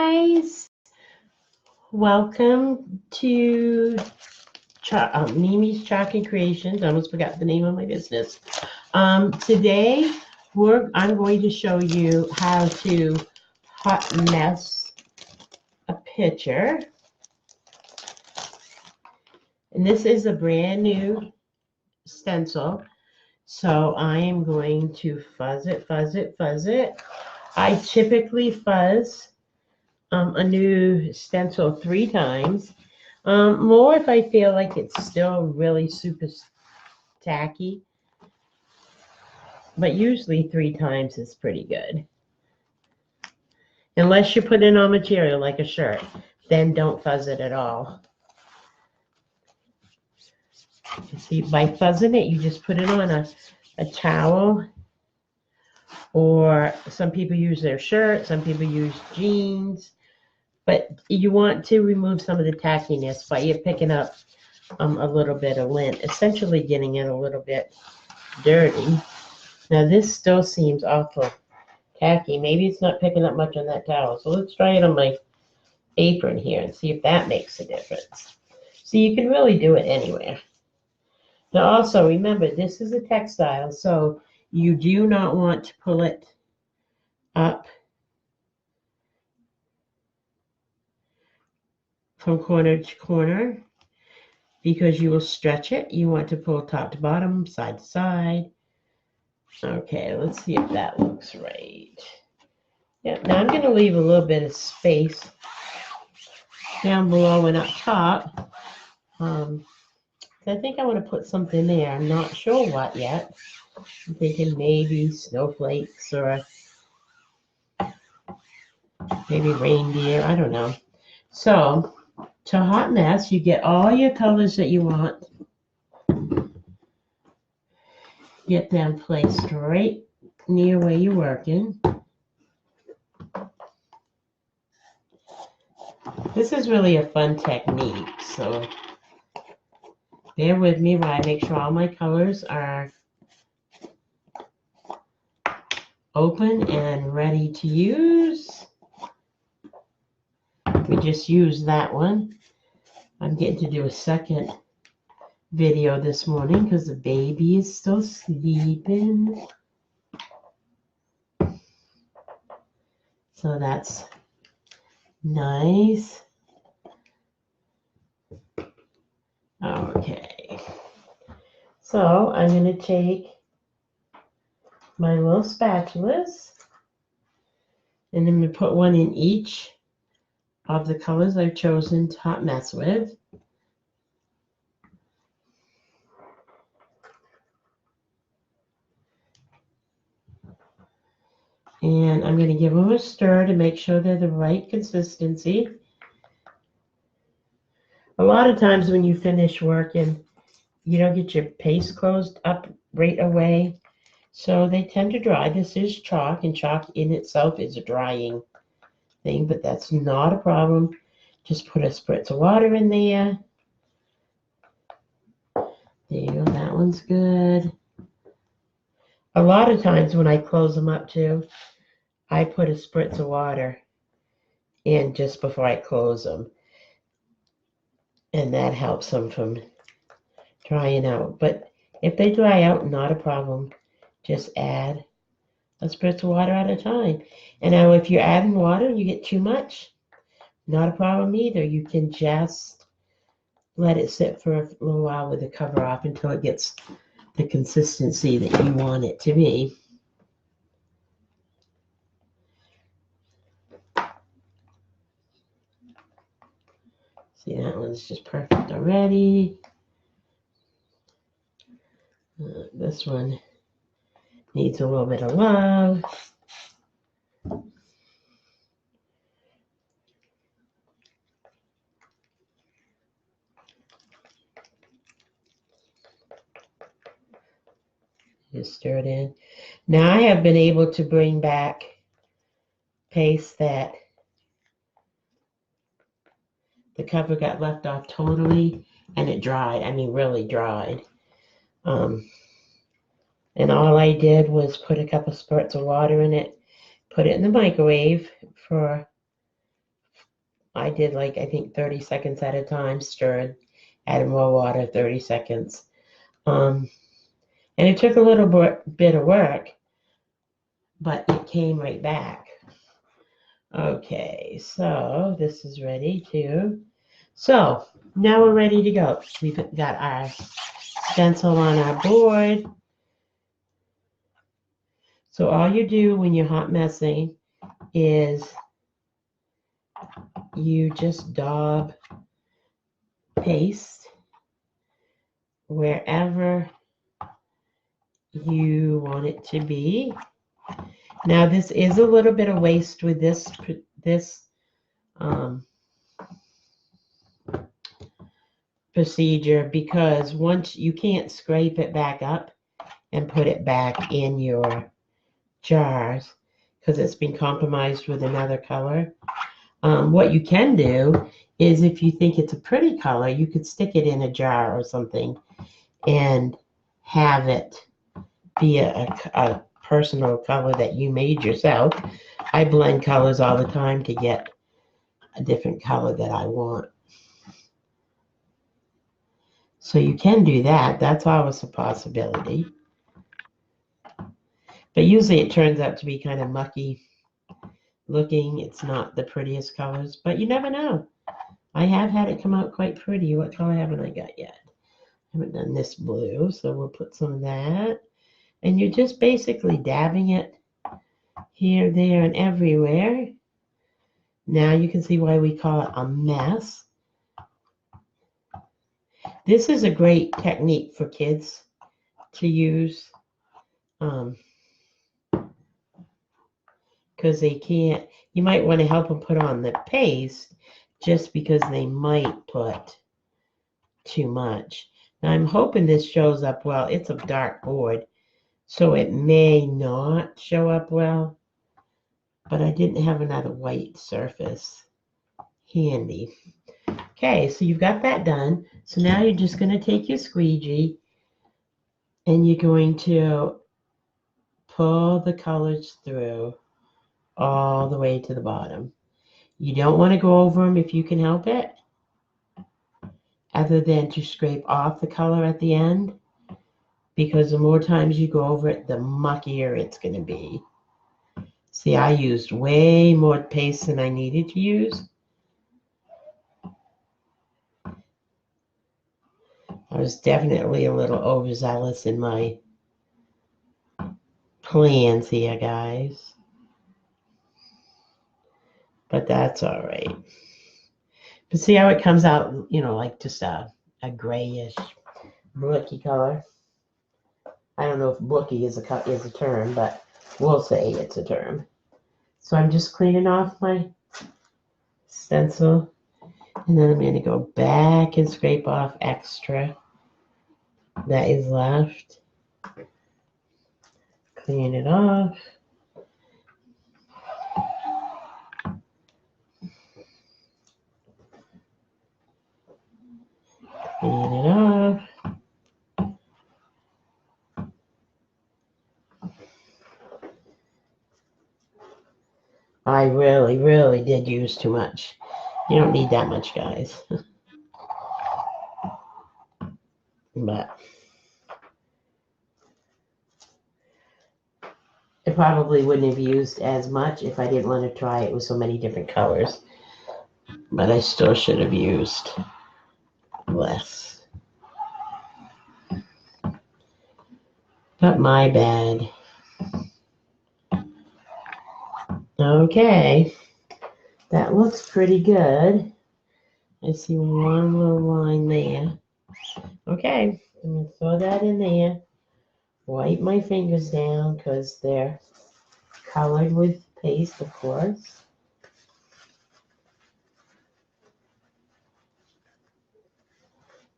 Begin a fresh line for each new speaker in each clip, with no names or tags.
guys, welcome to Mimi's Chalk and Creations. I almost forgot the name of my business. Today I'm going to show you how to hot mess a picture. And this is a brand new stencil, so I am going to fuzz it. I typically fuzz a new stencil 3 times. More if I feel like it's still really super tacky. But usually 3 times is pretty good. Unless you put in on material like a shirt, then don't fuzz it at all. You see, by fuzzing it, you just put it on a towel, or some people use their shirt, some people use jeans. But you want to remove some of the tackiness by you picking up a little bit of lint, essentially getting it a little bit dirty. Now this still seems awful tacky. Maybe it's not picking up much on that towel. So let's try it on my apron here and see if that makes a difference. So you can really do it anywhere. Now also remember, this is a textile, so you do not want to pull it up from corner to corner because you will stretch it. You want to pull top to bottom, side to side. Okay, let's see if that looks right. Yeah, now I'm going to leave a little bit of space down below and up top. I think I want to put something there. I'm not sure what yet. I'm thinking maybe snowflakes or maybe reindeer. I don't know. So to hot mess, you get all your colors that you want. Get them placed right near where you're working. This is really a fun technique, so bear with me while I make sure all my colors are open and ready to use. We just used that one. I'm getting to do a second video this morning because the baby is still sleeping. So that's nice. Okay. So I'm going to take my little spatulas and I'm going to put one in each of the colors I've chosen to hot mess with. And I'm going to give them a stir to make sure they're the right consistency. A lot of times when you finish working, you don't get your paste closed up right away. So they tend to dry. This is chalk, and chalk in itself is a drying thing, but that's not a problem. Just put a spritz of water in there. There you go, that one's good. A lot of times when I close them up too, I put a spritz of water in just before I close them. And that helps them from drying out. But if they dry out, not a problem. Just add a spritz of water at a time. And now if you're adding water and you get too much, not a problem either. You can just let it sit for a little while with the cover off until it gets the consistency that you want it to be. See, that one's just perfect already. This one needs a little bit of love. Just stir it in. Now I have been able to bring back paste that the cover got left off totally and it dried. I mean, really dried. And all I did was put a couple spurts of water in it, put it in the microwave for I did like, I think 30 seconds at a time, stirred, added more water, 30 seconds. And it took a little bit of work, but it came right back. Okay, so this is ready too. So now we're ready to go. We've got our stencil on our board. So all you do when you're hot messing is you just daub paste wherever you want it to be. Now this is a little bit of waste with this procedure, because once you can't scrape it back up and put it back in your jars because it's been compromised with another color. What you can do is, if you think it's a pretty color, you could stick it in a jar or something and have it be a personal color that you made yourself. I blend colors all the time to get a different color that I want. So you can do that. That's always a possibility. But usually it turns out to be kind of mucky looking. It's not the prettiest colors, but you never know. I have had it come out quite pretty. What color haven't I got yet? I haven't done this blue, so we'll put some of that. And you're just basically dabbing it here, there, and everywhere. Now you can see why we call it a mess. This is a great technique for kids to use, because they can't, you might want to help them put on the paste just because they might put too much. Now I'm hoping this shows up well. It's a dark board, so it may not show up well, but I didn't have another white surface handy. Okay, so you've got that done. So now you're just going to take your squeegee and you're going to pull the colors through all the way to the bottom. You don't want to go over them if you can help it, other than to scrape off the color at the end, because the more times you go over it, the muckier it's going to be. See, I used way more paste than I needed to use. I was definitely a little overzealous in my plans here, guys. But that's all right. But see how it comes out, you know, like just a grayish, brooky color. I don't know if brooky is a term, but we'll say it's a term. So I'm just cleaning off my stencil, and then I'm going to go back and scrape off extra that is left. Clean it off. Clean it off. I really, really did use too much. You don't need that much, guys. But I probably wouldn't have used as much if I didn't want to try it with so many different colors. But I still should have used less. But my bad. Okay. That looks pretty good. I see one little line there. Okay. I'm going to throw that in there. Wipe my fingers down because they're colored with paste, of course.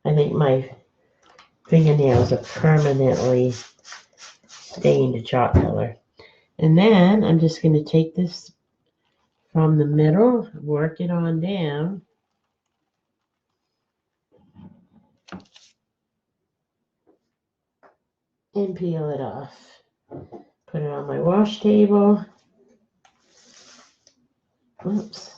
I think my fingernails are permanently stained a chalk color. And then I'm just going to take this from the middle, work it on down. And peel it off. Put it on my wash table. Oops.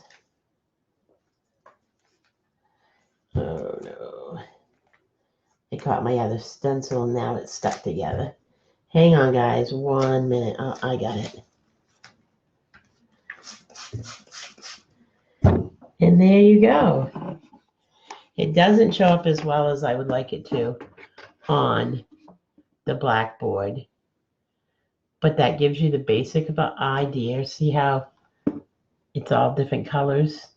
caught my other stencil and now it's stuck together. Hang on, guys. 1 minute. Oh, I got it. And there you go. It doesn't show up as well as I would like it to on the blackboard, but that gives you the basic of an idea. See how it's all different colors?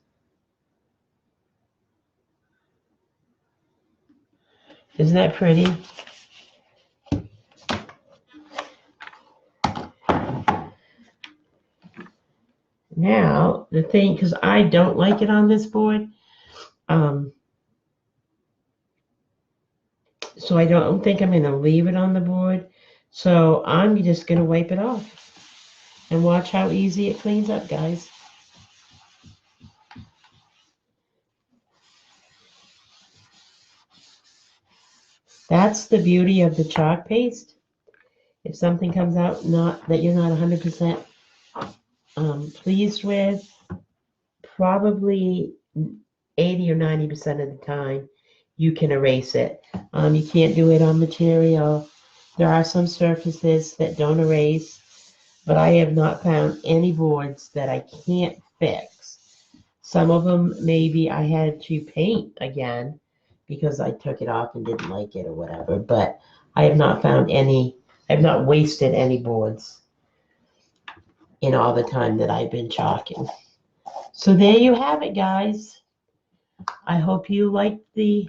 Isn't that pretty? Now, the thing, because I don't like it on this board, so I don't think I'm going to leave it on the board. So I'm just going to wipe it off and watch how easy it cleans up, guys. That's the beauty of the chalk paste. If something comes out not that you're not 100% pleased with, probably 80 or 90% of the time, you can erase it. You can't do it on material. There are some surfaces that don't erase, but I have not found any boards that I can't fix. Some of them, maybe I had to paint again because I took it off and didn't like it or whatever, but I have not found any, I've not wasted any boards in all the time that I've been chalking. So there you have it, guys. I hope you liked the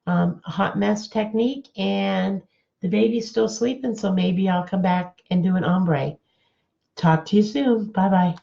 hot mess technique, and the baby's still sleeping, so maybe I'll come back and do an ombre. Talk to you soon. Bye-bye.